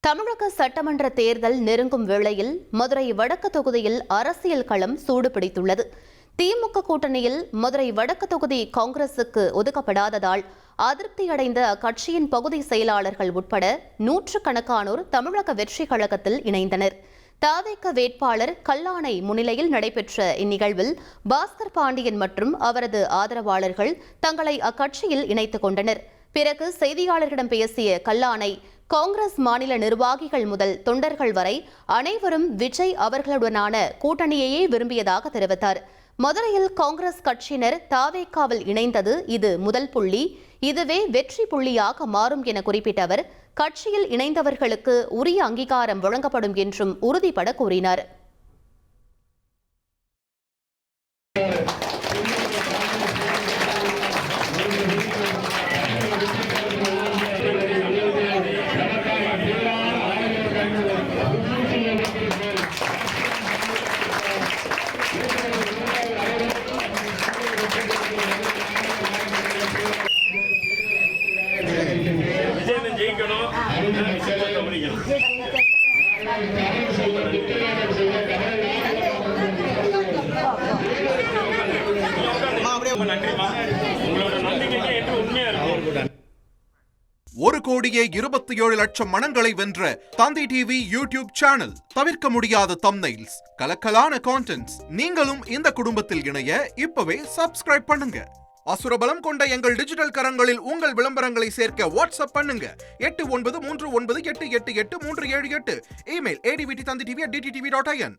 தமிழக சட்டமன்ற தேர்தல் நெருங்கும் வேளையில் மதுரை வடக்கு தொகுதியில் அரசியல் களம் சூடுபிடித்துள்ளது. திமுக கூட்டணியில் மதுரை வடக்கு தொகுதி காங்கிரசுக்கு ஒதுக்கப்படாததால் அதிருப்தியடைந்த அக்கட்சியின் பகுதி செயலாளர்கள் உட்பட நூற்றுக்கணக்கானோர் தமிழக வெற்றிக் கழகத்தில் இணைந்தனர். தவிக வேட்பாளர் கல்லானை முன்னிலையில் நடைபெற்ற இந்நிகழ்வில் பாஸ்கர் பாண்டியன் மற்றும் அவரது ஆதரவாளர்கள் தங்களை அக்கட்சியில் இணைத்துக் கொண்டனர். பிறகு செய்தியாளர்களிடம் பேசிய கல்லானை, காங்கிரஸ் மாநில நிர்வாகிகள் முதல் தொண்டர்கள் வரை அனைவரும் விஜய் அவர்களுடனான கூட்டணியையே விரும்பியதாக தெரிவித்தார். மதுரையில் காங்கிரஸ் கட்சியினர் தவிகவில் இணைந்தது இது முதல் புள்ளி, இதுவே வெற்றி புள்ளியாக மாறும் என குறிப்பிட்ட அவர், கட்சியில் இணைந்தவர்களுக்கு உரிய அங்கீகாரம் வழங்கப்படும் என்றும் உறுதிபட கூறினார். ஒரு கோடியே 27 லட்சம் மனங்களை வென்ற தந்தி டிவி யூடியூப் சேனல். தவிர்க்க முடியாத தம்ப்நெயில்ஸ், கலக்கலான கான்டென்ட்ஸ். நீங்களும் இந்த குடும்பத்தில் இணைய இப்பவே சப்ஸ்கிரைப் பண்ணுங்க. அசுரபலம் கொண்ட எங்கள் டிஜிட்டல் கரங்களில் உங்கள் விளம்பரங்களை சேர்க்க வாட்ஸ்அப் பண்ணுங்க. 8939888838. Email advtthanditv@dttv.in.